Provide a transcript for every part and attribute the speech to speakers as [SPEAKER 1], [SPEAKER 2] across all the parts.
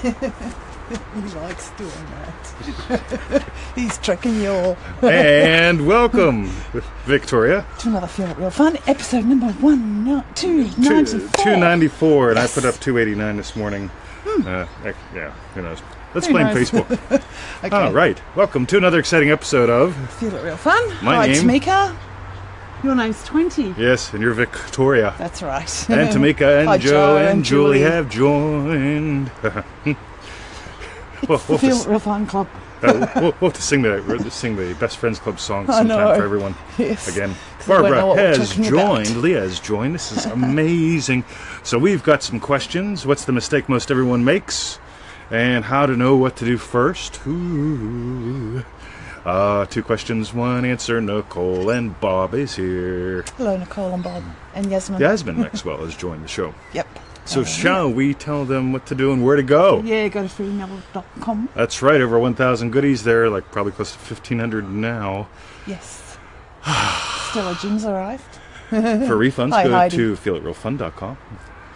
[SPEAKER 1] He likes doing that. He's tricking you all.
[SPEAKER 2] And welcome, Victoria.
[SPEAKER 1] To another Feel It Real Fun, episode number 294.
[SPEAKER 2] 294, and
[SPEAKER 1] Yes.
[SPEAKER 2] I put up 289 this morning. Yeah, who knows. Let's blame Facebook.
[SPEAKER 1] Okay.
[SPEAKER 2] All right, welcome to another exciting episode of...
[SPEAKER 1] Feel It Real Fun.
[SPEAKER 2] My
[SPEAKER 1] Hi,
[SPEAKER 2] name-
[SPEAKER 1] Tamika. Your name's 20.
[SPEAKER 2] Yes, and you're Victoria.
[SPEAKER 1] That's right.
[SPEAKER 2] And Tamika and
[SPEAKER 1] Hi,
[SPEAKER 2] Joe and Julie have joined. We'll
[SPEAKER 1] The
[SPEAKER 2] have to
[SPEAKER 1] Feel It Real Fun Club.
[SPEAKER 2] we'll have to sing the Best Friends Club song
[SPEAKER 1] I
[SPEAKER 2] sometime
[SPEAKER 1] know.
[SPEAKER 2] for everyone.
[SPEAKER 1] Yes.
[SPEAKER 2] Again,
[SPEAKER 1] 'Cause we won't know
[SPEAKER 2] Barbara
[SPEAKER 1] what we're
[SPEAKER 2] has
[SPEAKER 1] talking
[SPEAKER 2] joined.
[SPEAKER 1] about.
[SPEAKER 2] Leah has joined. This is amazing. So we've got some questions. What's the mistake most everyone makes? And how to know what to do first. Ooh. 2 questions, 1 answer. Nicole and Bob is here.
[SPEAKER 1] Hello, Nicole and Bob. And Yasmin.
[SPEAKER 2] Yasmin Maxwell has joined the show.
[SPEAKER 1] Yep.
[SPEAKER 2] So shall we tell them what to do and where to go?
[SPEAKER 1] Yeah, go to freeneville.com.
[SPEAKER 2] That's right, over 1,000 goodies there, like probably close to 1,500 now.
[SPEAKER 1] Yes. Still a gym's arrived.
[SPEAKER 2] For refunds,
[SPEAKER 1] Hi,
[SPEAKER 2] go
[SPEAKER 1] Heidi.
[SPEAKER 2] to feelitrealfun.com.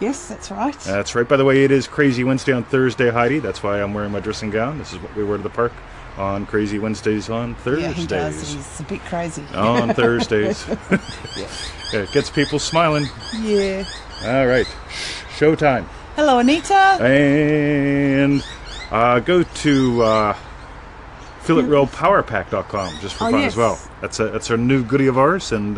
[SPEAKER 1] Yes, that's right.
[SPEAKER 2] That's right. By the way, it is Crazy Wednesday on Thursday, Heidi. That's why I'm wearing my dressing gown. This is what we wear to the park on Crazy Wednesdays on Thursdays.
[SPEAKER 1] Yeah, he does. He's a bit crazy.
[SPEAKER 2] On Thursdays.
[SPEAKER 1] Yeah.
[SPEAKER 2] Yeah, it gets people smiling.
[SPEAKER 1] Yeah.
[SPEAKER 2] All right. Showtime.
[SPEAKER 1] Hello, Anita.
[SPEAKER 2] And go to feelitrealpowerpack.com just for
[SPEAKER 1] Oh,
[SPEAKER 2] fun
[SPEAKER 1] yes.
[SPEAKER 2] as well. That's our new goodie of ours, and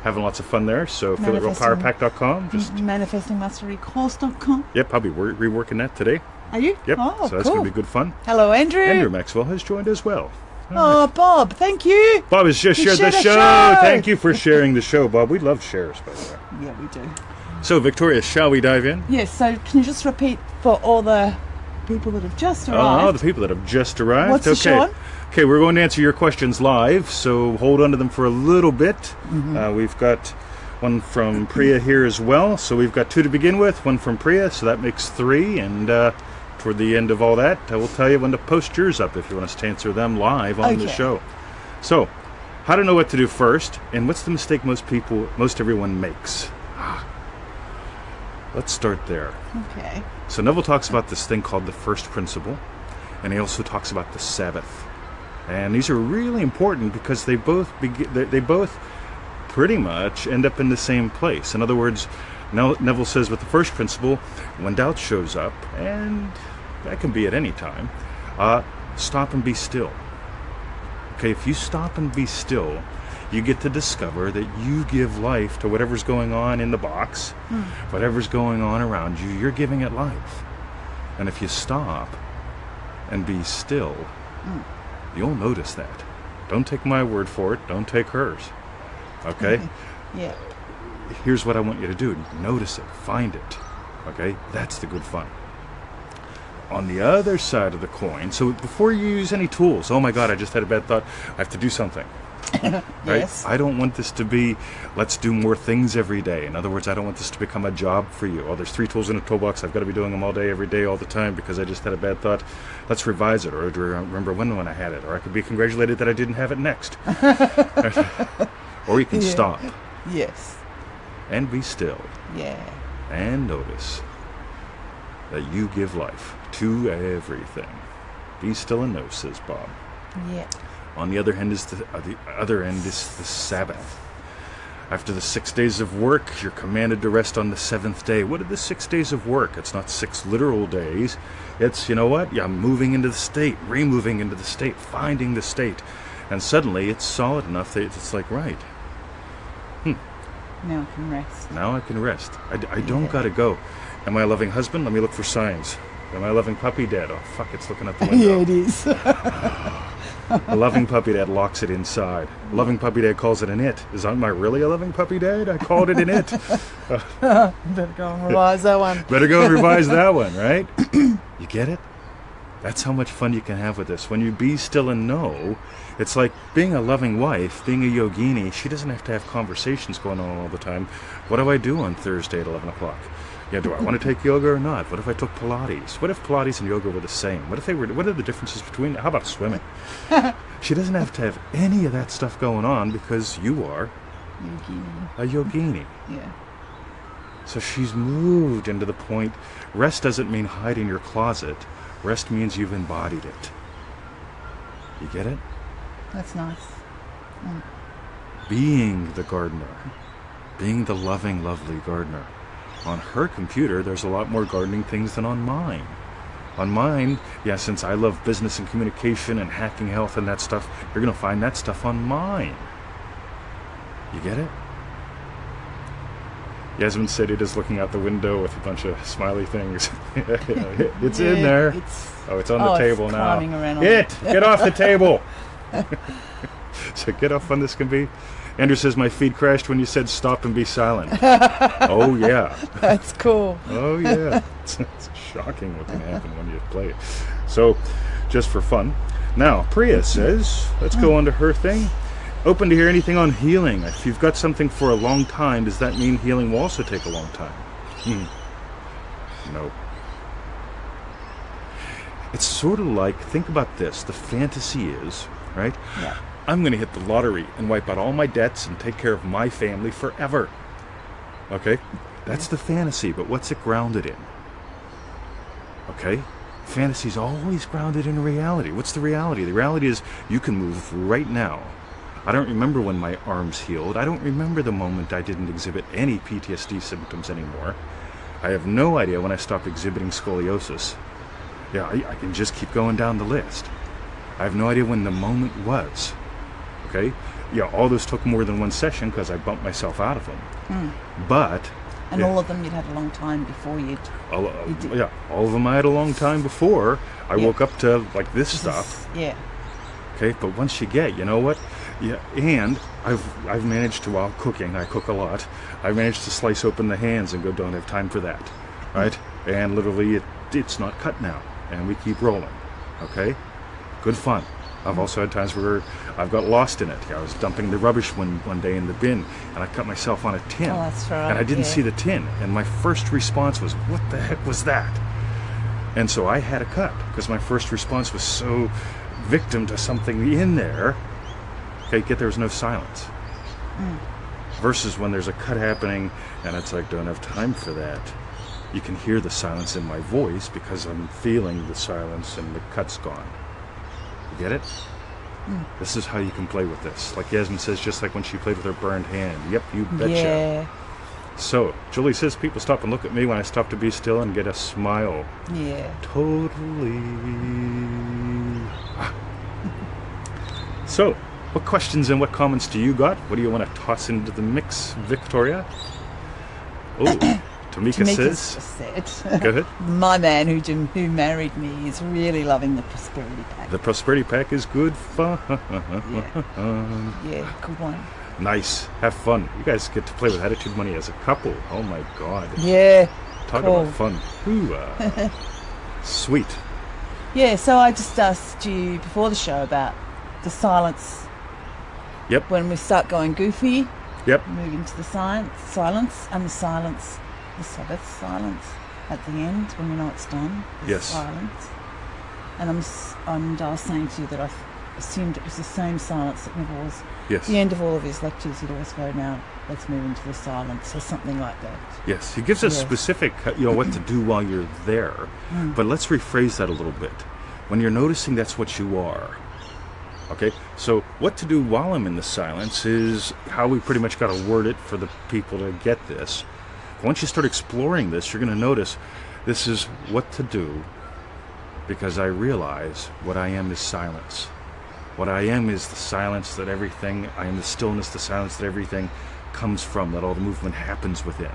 [SPEAKER 2] having lots of fun there. So feelitrealpowerpack.com. Just
[SPEAKER 1] Manifestingmasterycourse.com.
[SPEAKER 2] yep, I'll be reworking that today.
[SPEAKER 1] Are you?
[SPEAKER 2] Yep.
[SPEAKER 1] Oh,
[SPEAKER 2] so that's
[SPEAKER 1] cool.
[SPEAKER 2] going to be good fun.
[SPEAKER 1] Hello, Andrew.
[SPEAKER 2] Andrew Maxwell has joined as well.
[SPEAKER 1] Oh, Bob, thank you.
[SPEAKER 2] Bob has just
[SPEAKER 1] You
[SPEAKER 2] shared the
[SPEAKER 1] shared
[SPEAKER 2] show.
[SPEAKER 1] the show.
[SPEAKER 2] Thank you for sharing the show, Bob. We love shares, by the way.
[SPEAKER 1] Yeah, we do.
[SPEAKER 2] So, Victoria, shall we dive in?
[SPEAKER 1] Yes, so can you just repeat for all the people that have just
[SPEAKER 2] Oh,
[SPEAKER 1] arrived?
[SPEAKER 2] the people that have just arrived.
[SPEAKER 1] What's the
[SPEAKER 2] okay.
[SPEAKER 1] show on?
[SPEAKER 2] Okay, we're going to answer your questions live, so hold on to them for a little bit.
[SPEAKER 1] Mm-hmm.
[SPEAKER 2] We've got one from Priya here as well. So we've got 2 to begin with, 1 from Priya, so that makes 3. And toward the end of all that, I will tell you when to post yours up if you want us to answer them live on the
[SPEAKER 1] Okay.
[SPEAKER 2] show. So, how to know what to do first, and what's the mistake most everyone makes? Let's start there.
[SPEAKER 1] Okay.
[SPEAKER 2] So Neville talks about this thing called the first principle, and he also talks about the Sabbath. And these are really important because they both pretty much end up in the same place. In other words, Neville says with the first principle, when doubt shows up, and that can be at any time, stop and be still. Okay, if you stop and be still, you get to discover that you give life to whatever's going on in the box, whatever's going on around you, you're giving it life. And if you stop and be still, you'll notice that. Don't take my word for it, don't take hers. Okay?
[SPEAKER 1] Yeah.
[SPEAKER 2] Here's what I want you to do. Notice it, find it. Okay? That's the good fun. On the other side of the coin, so before you use any tools, oh my God, I just had a bad thought, I have to do something. Right?
[SPEAKER 1] Yes.
[SPEAKER 2] I don't want this to be, let's do more things every day. In other words, I don't want this to become a job for you. Oh, there's 3 tools in a toolbox. I've got to be doing them all day, every day, all the time because I just had a bad thought. Let's revise it, or remember when I had it, or I could be congratulated that I didn't have it next. Or you can
[SPEAKER 1] Yeah.
[SPEAKER 2] stop
[SPEAKER 1] Yes.
[SPEAKER 2] and be still
[SPEAKER 1] Yeah.
[SPEAKER 2] and notice that you give life to everything. Be still and know, says Bob.
[SPEAKER 1] Yeah.
[SPEAKER 2] On the other hand is the Sabbath. After the 6 days of work, you're commanded to rest on the 7th day. What are the 6 days of work? It's not 6 literal days. It's, you know what? Yeah, moving into the state, removing into the state, finding the state. And suddenly it's solid enough that it's like, right,
[SPEAKER 1] Now I can rest.
[SPEAKER 2] now I can rest. I don't gotta go. Am I a loving husband? Let me look for signs. Am I a loving puppy dad? Oh, fuck, it's looking out the window.
[SPEAKER 1] Yeah, it is.
[SPEAKER 2] A loving puppy dad locks it inside. A loving puppy dad calls it an it. Am I really a loving puppy dad? I called it an it.
[SPEAKER 1] Better go and revise that one.
[SPEAKER 2] Better go and revise that one, right? You get it? That's how much fun you can have with this. When you be still and know, it's like being a loving wife, being a yogini. She doesn't have to have conversations going on all the time. What do I do on Thursday at 11 o'clock? Yeah, do I want to take yoga or not? What if I took Pilates? What if Pilates and yoga were the same? What are the differences between, how about swimming? She doesn't have to have any of that stuff going on because you are
[SPEAKER 1] Yogini.
[SPEAKER 2] a yogini.
[SPEAKER 1] Yeah.
[SPEAKER 2] So she's moved into the point, rest doesn't mean hide in your closet. Rest means you've embodied it. You get it?
[SPEAKER 1] That's nice.
[SPEAKER 2] Being the gardener. Being the loving, lovely gardener. On her computer, there's a lot more gardening things than on mine. On mine, yeah, since I love business and communication and hacking health and that stuff, you're going to find that stuff on mine. You get it? Yasmin said it is looking out the window with a bunch of smiley things. It's in there. It's on the table now. Get off the table. So get off on this can be. Andrew says my feed crashed when you said stop and be silent. Oh yeah.
[SPEAKER 1] That's cool.
[SPEAKER 2] Oh yeah. It's shocking what can happen when you play it. So, just for fun. Now, Priya says, let's go on to her thing. Open to hear anything on healing. If you've got something for a long time, does that mean healing will also take a long time? No. It's sort of like, think about this. The fantasy is, right?
[SPEAKER 1] Yeah.
[SPEAKER 2] I'm going to hit the lottery and wipe out all my debts and take care of my family forever. Okay? That's the fantasy, but what's it grounded in? Okay? Fantasy's always grounded in reality. What's the reality? The reality is you can move right now. I don't remember when my arms healed. I don't remember the moment I didn't exhibit any PTSD symptoms anymore. I have no idea when I stopped exhibiting scoliosis. Yeah, I can just keep going down the list. I have no idea when the moment was. Okay? Yeah, all those took more than one session because I bumped myself out of them. But...
[SPEAKER 1] And all of them you'd had a long time before you'd...
[SPEAKER 2] Yeah, all of them I had a long time before. I woke up to, like, this stuff. Okay, but once you get, you know what? Yeah, and I've managed to, while cooking, I cook a lot, I've managed to slice open the hands and go, don't have time for that, right? And literally, it's not cut now, and we keep rolling, okay? Good fun. I've also had times where I've got lost in it. I was dumping the rubbish one day in the bin, and I cut myself on a tin.
[SPEAKER 1] Oh, that's right.
[SPEAKER 2] And I didn't see the tin, and my first response was, what the heck was that? And so I had a cut, because my first response was so victim to something in there. Okay, there was no silence. Versus when there's a cut happening and it's like, don't have time for that. You can hear the silence in my voice because I'm feeling the silence and the cut's gone. You get it? This is how you can play with this. Like Yasmin says, just like when she played with her burned hand. Yep, you betcha.
[SPEAKER 1] Yeah.
[SPEAKER 2] So, Julie says people stop and look at me when I stop to be still and get a smile.
[SPEAKER 1] Yeah.
[SPEAKER 2] Totally. So, what questions and what comments do you got? What do you want to toss into the mix, Victoria? Oh, Tamika said. Go ahead.
[SPEAKER 1] My man who married me is really loving the prosperity pack.
[SPEAKER 2] The prosperity pack is good fun.
[SPEAKER 1] Yeah, good one.
[SPEAKER 2] Nice. Have fun. You guys get to play with Attitude Money as a couple. Oh my God.
[SPEAKER 1] Yeah.
[SPEAKER 2] Talk about fun. Ooh, sweet.
[SPEAKER 1] Yeah, so I just asked you before the show about the silence.
[SPEAKER 2] Yep.
[SPEAKER 1] When we start going goofy.
[SPEAKER 2] Yep.
[SPEAKER 1] Moving to the silence and the silence, the Sabbath silence at the end when we know it's done.
[SPEAKER 2] Yes.
[SPEAKER 1] Silence. And I was saying to you that I assumed it was the same silence that Neville was.
[SPEAKER 2] Yes.
[SPEAKER 1] At the end of all of his lectures, he'd always go, now let's move into the silence or something like that.
[SPEAKER 2] Yes, he gives us specific, what to do while you're there. But let's rephrase that a little bit. When you're noticing that's what you are. Okay, so what to do while I'm in the silence is how we pretty much got to word it for the people to get this. Once you start exploring this, you're going to notice this is what to do because I realize what I am is silence. What I am is the silence that everything, I am the stillness, the silence that everything comes from, that all the movement happens within.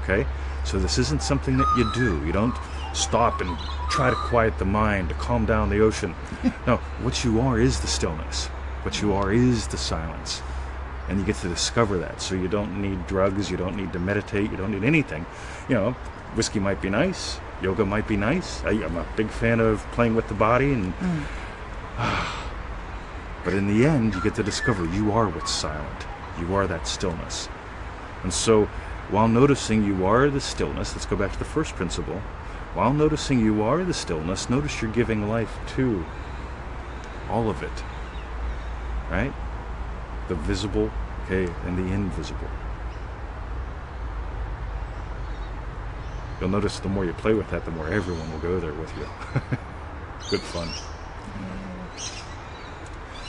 [SPEAKER 2] Okay? So this isn't something that you do. You don't stop and try to quiet the mind, to calm down the ocean. No, what you are is the stillness. What you are is the silence. And you get to discover that. So you don't need drugs, you don't need to meditate, you don't need anything. Whiskey might be nice, yoga might be nice. I'm a big fan of playing with the body. But in the end, you get to discover you are what's silent. You are that stillness. And so, while noticing you are the stillness, let's go back to the first principle. While noticing you are the stillness, notice you're giving life to all of it. Right? The visible, and the invisible. you'll notice the more you play with that, the more everyone will go there with you. Good fun.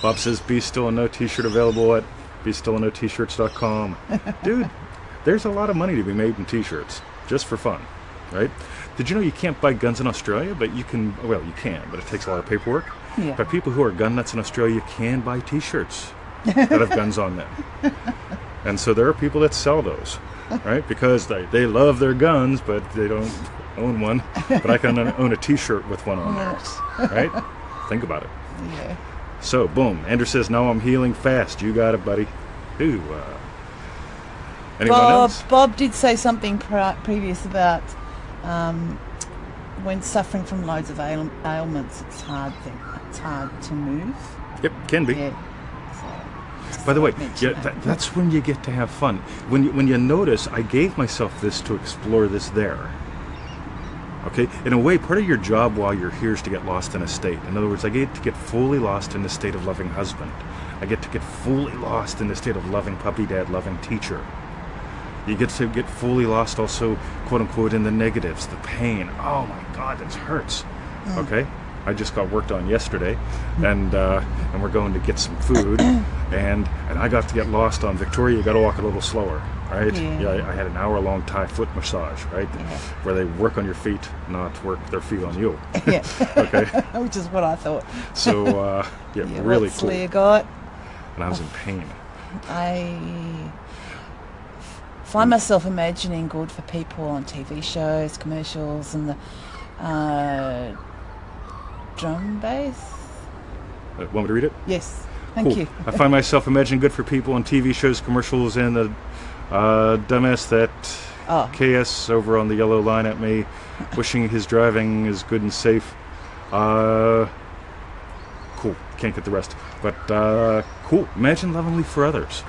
[SPEAKER 2] Bob says, Be Still and No t-shirt available at BeStillAndNoT-shirts.com. Dude, there's a lot of money to be made in t-shirts, just for fun, right? Did you know you can't buy guns in Australia, but you can, well, you can, but it takes a lot of paperwork.
[SPEAKER 1] Yeah.
[SPEAKER 2] But people who are gun nuts in Australia can buy t-shirts that have guns on them. And so there are people that sell those, right? Because they love their guns, but they don't own one. But I can own a t-shirt with one on there, right? Think about it.
[SPEAKER 1] Yeah.
[SPEAKER 2] So, boom. Andrew says, now I'm healing fast. You got it, buddy. Ooh, anyone else?
[SPEAKER 1] Bob did say something previous about when suffering from loads of ailments, it's hard to move.
[SPEAKER 2] Yep, can be.
[SPEAKER 1] Yeah.
[SPEAKER 2] By the way, that's when you get to have fun. When you notice, I gave myself this to explore this there. Okay? In a way, part of your job while you're here is to get lost in a state. In other words, I get to get fully lost in the state of loving husband. I get to get fully lost in the state of loving puppy dad, loving teacher. You get to get fully lost also, quote unquote, in the negatives, the pain. Oh my God, this hurts. Okay? I just got worked on yesterday, and we're going to get some food, and I got to get lost on Victoria. You got to walk a little slower, right? Yeah. I had an hour-long Thai foot massage, right, where they work on your feet, not work their feet on you.
[SPEAKER 1] Yeah.
[SPEAKER 2] Okay.
[SPEAKER 1] Which is what I thought.
[SPEAKER 2] So really
[SPEAKER 1] what's
[SPEAKER 2] cool.
[SPEAKER 1] Leah got?
[SPEAKER 2] And I was in pain.
[SPEAKER 1] I find myself imagining good for people on TV shows, commercials, and the drum bass.
[SPEAKER 2] Want me to read it?
[SPEAKER 1] Yes, thank you.
[SPEAKER 2] I find myself imagining good for people on TV shows, commercials, and the dumbass that KS over on the yellow line at me, wishing his driving is good and safe. Cool. Can't get the rest. But cool. Imagine lovingly for others.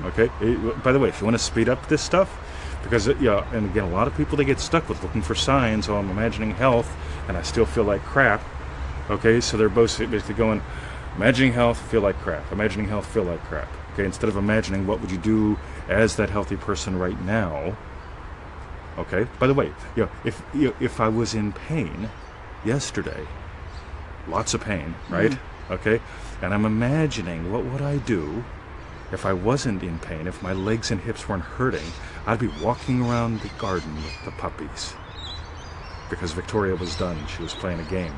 [SPEAKER 2] Okay. By the way, if you want to speed up this stuff, because and again, a lot of people, they get stuck with looking for signs. Oh, I'm imagining health, and I still feel like crap. Okay, so they're both basically going, imagining health, feel like crap. Imagining health, feel like crap. Okay, instead of imagining what would you do as that healthy person right now. Okay, by the way, if I was in pain yesterday, lots of pain, right? Okay, and I'm imagining what would I do if I wasn't in pain, if my legs and hips weren't hurting. I'd be walking around the garden with the puppies. Because Victoria was done, she was playing a game.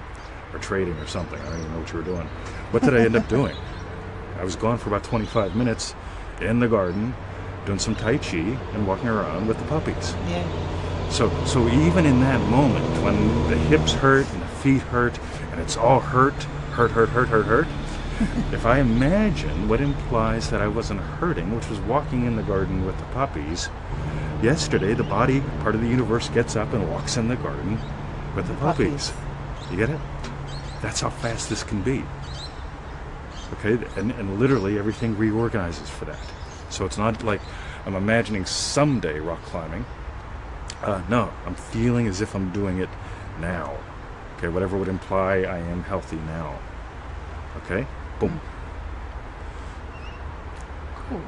[SPEAKER 2] Or trading or something. I don't even know what you were doing. What did I end up doing? I was gone for about 25 minutes in the garden, doing some Tai Chi and walking around with the puppies.
[SPEAKER 1] Yeah.
[SPEAKER 2] So even in that moment, when the hips hurt and the feet hurt, and it's all hurt, if I imagine what implies that I wasn't hurting, which was walking in the garden with the puppies, yesterday the body, part of the universe, gets up and walks in the garden with the puppies. You get it? That's how fast this can be. Okay, and literally everything reorganizes for that. So it's not like I'm imagining someday rock climbing. No, I'm feeling as if I'm doing it now. Okay, whatever would imply I am healthy now. Okay, boom.
[SPEAKER 1] Cool.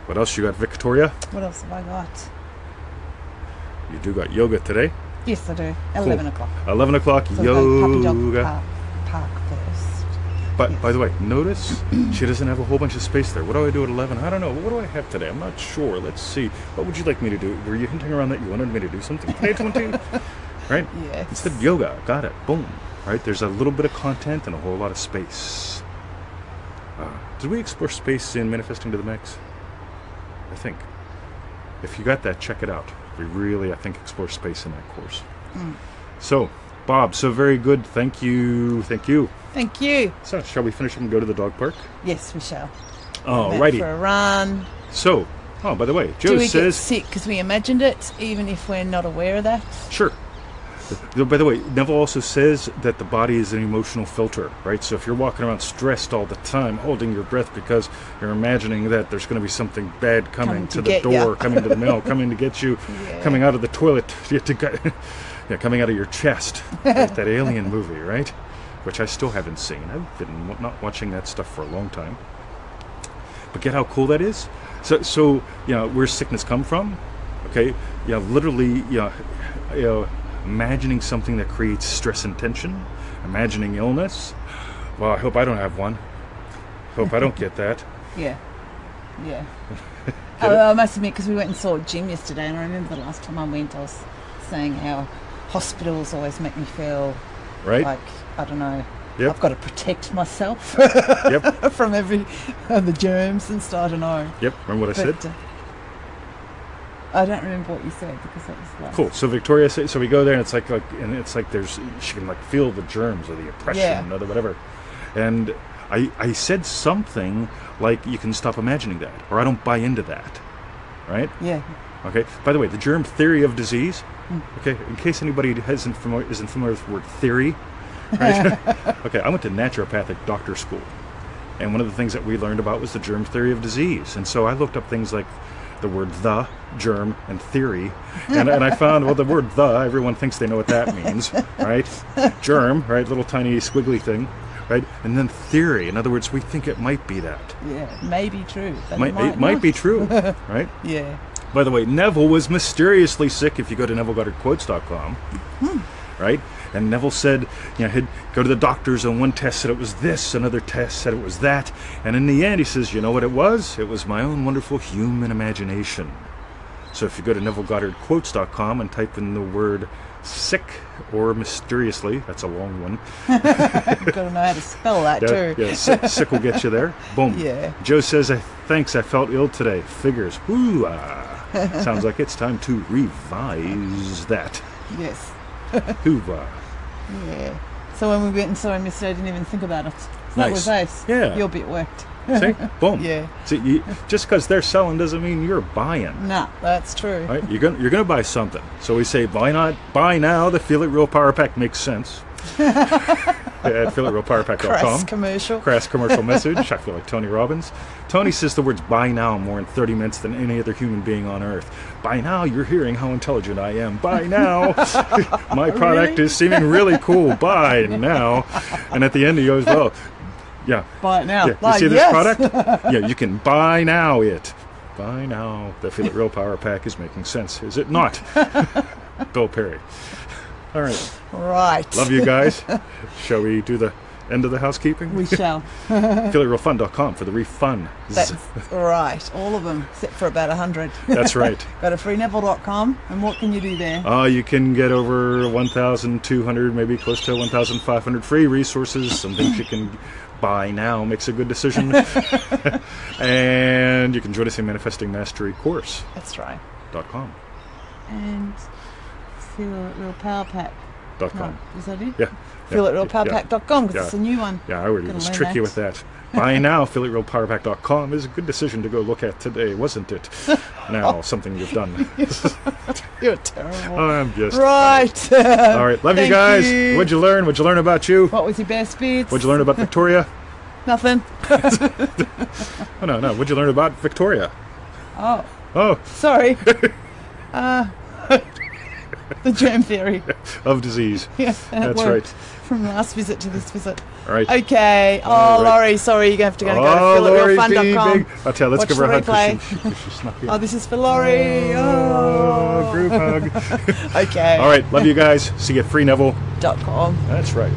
[SPEAKER 2] What else you got, Victoria?
[SPEAKER 1] What else have I got?
[SPEAKER 2] You do got yoga today.
[SPEAKER 1] Yes, I do.
[SPEAKER 2] Cool.
[SPEAKER 1] 11 o'clock.
[SPEAKER 2] 11 o'clock,
[SPEAKER 1] So
[SPEAKER 2] yoga.
[SPEAKER 1] Puppy Dog Park first.
[SPEAKER 2] But
[SPEAKER 1] Yes.
[SPEAKER 2] by the way, notice she doesn't have a whole bunch of space there. What do I do at 11? I don't know. What do I have today? I'm not sure. Let's see. What would you like me to do? Were you hinting around that you wanted me to do something today, 20? Right?
[SPEAKER 1] Yes.
[SPEAKER 2] Instead of yoga. Got it. Boom. Right? There's a little bit of content and a whole lot of space. Did we explore space in Manifesting to the Max? I think. If you got that, check it out. We really, I think, explore space in that course. So, Bob, so very good. Thank you. Thank you.
[SPEAKER 1] Thank you.
[SPEAKER 2] So, shall we finish up and go to the dog park?
[SPEAKER 1] Yes, we shall.
[SPEAKER 2] Alrighty.
[SPEAKER 1] For a run.
[SPEAKER 2] So, by the way, Joe
[SPEAKER 1] Do we get
[SPEAKER 2] says...
[SPEAKER 1] sick because we imagined it, even if we're not aware of that?
[SPEAKER 2] Sure. By the way, Neville also says that the body is an emotional filter, right? So if you're walking around stressed all the time, holding your breath because you're imagining that there's going to be something bad coming to the door, coming to the mail, coming to get you, coming out of the toilet, coming out of your chest. Right? That Alien movie, right? Which I still haven't seen. I've been not watching that stuff for a long time. But get how cool that is? So where's sickness come from? Okay, literally, imagining something that creates stress and tension, imagining illness. Well, I hope I don't have one. Hope I don't get that.
[SPEAKER 1] Yeah. Yeah. I must admit, because we went and saw Jim yesterday, and I remember the last time I went, I was saying how hospitals always make me feel like, I don't know, I've got to protect myself from the germs and stuff. I don't know.
[SPEAKER 2] Yep, remember what I said?
[SPEAKER 1] I don't remember what you said because that was last.
[SPEAKER 2] Cool. So Victoria said, so we go there and it's like she can like feel the germs or the oppression or the whatever. And I said something like, you can stop imagining that, or I don't buy into that. Right?
[SPEAKER 1] Yeah.
[SPEAKER 2] Okay. By the way, the germ theory of disease. Okay. In case anybody isn't familiar with the word theory. Right? Okay. I went to naturopathic doctor school, and one of the things that we learned about was the germ theory of disease. And so I looked up things like the word the, germ, and theory, and I found, well, the word the, everyone thinks they know what that means, right? Germ, right, little tiny squiggly thing, right? And then theory, in other words, we think it might be that.
[SPEAKER 1] Yeah, may be true. But
[SPEAKER 2] it might be true, right?
[SPEAKER 1] Yeah.
[SPEAKER 2] By the way, Neville was mysteriously sick, if you go to NevilleGoddardQuotes.com, right? And Neville said, he'd go to the doctors, and one test said it was this, another test said it was that. And in the end, he says, you know what it was? It was my own wonderful human imagination. So if you go to NevilleGoddardQuotes.com and type in the word sick or mysteriously, that's a long one.
[SPEAKER 1] You've got to know how to spell that too.
[SPEAKER 2] Yeah, sick will get you there. Boom.
[SPEAKER 1] Yeah.
[SPEAKER 2] Joe says, thanks, I felt ill today. Figures. Sounds like it's time to revise that.
[SPEAKER 1] Yes.
[SPEAKER 2] Hoova.
[SPEAKER 1] Yeah. So when we went and saw him yesterday, I didn't even think about it. That was ace.
[SPEAKER 2] Yeah.
[SPEAKER 1] Your bit worked.
[SPEAKER 2] See? Boom.
[SPEAKER 1] Yeah.
[SPEAKER 2] See, just because they're selling doesn't mean you're buying.
[SPEAKER 1] No, that's true.
[SPEAKER 2] Right? You're gonna buy something. So we say, buy now. The Feel It Real Power Pack makes sense. At FeelItRealPowerPack.com. Crass commercial message. I feel like Tony Robbins. Tony says the words buy now more in 30 minutes than any other human being on earth. By now, you're hearing how intelligent I am. Buy now. My product is seeming really cool. Buy now. And at the end, he goes, well, yeah.
[SPEAKER 1] Buy it now.
[SPEAKER 2] Yeah. You see this product? Yeah, you can buy now it. Buy now. The Feel It Real Power Pack is making sense, is it not? Bill Perry. All right.
[SPEAKER 1] Right.
[SPEAKER 2] Love you guys. Shall we do the end of the housekeeping?
[SPEAKER 1] We shall.
[SPEAKER 2] FeelItRealFun.com for the refund.
[SPEAKER 1] That's right. All of them, except for about 100.
[SPEAKER 2] That's right.
[SPEAKER 1] Go to freeneville.com, and what can you do there?
[SPEAKER 2] You can get over 1,200, maybe close to 1,500 free resources, some things you can buy now, makes a good decision. And you can join us in Manifesting Mastery course.
[SPEAKER 1] That's right.
[SPEAKER 2] .com.
[SPEAKER 1] And Feel It Real Power Pack.
[SPEAKER 2] .com.
[SPEAKER 1] No, is that it?
[SPEAKER 2] Yeah.
[SPEAKER 1] FeelItRealPowerPack.com, because it's a new one.
[SPEAKER 2] Yeah, I was tricky with that. Buy now, FeelItRealPowerPack.com is a good decision to go look at today, wasn't it? Now, something you've done.
[SPEAKER 1] You're terrible.
[SPEAKER 2] I'm just...
[SPEAKER 1] Right.
[SPEAKER 2] All right, love you guys. What'd you learn? What'd you learn about you?
[SPEAKER 1] What was your best bits?
[SPEAKER 2] What'd you learn about Victoria?
[SPEAKER 1] Nothing.
[SPEAKER 2] Oh, no. What'd you learn about Victoria?
[SPEAKER 1] Oh. Sorry. The germ theory
[SPEAKER 2] of disease.
[SPEAKER 1] Yeah,
[SPEAKER 2] that's right.
[SPEAKER 1] From last visit to this visit.
[SPEAKER 2] All right.
[SPEAKER 1] Okay.
[SPEAKER 2] All right.
[SPEAKER 1] Laurie, sorry, you're going to have to go to feelitrealfun.com.
[SPEAKER 2] I'll tell you, let's give her a hug. She snuck in.
[SPEAKER 1] This is for Laurie.
[SPEAKER 2] Group hug.
[SPEAKER 1] Okay.
[SPEAKER 2] All right. Love you guys. See you at freeneville.com. That's right.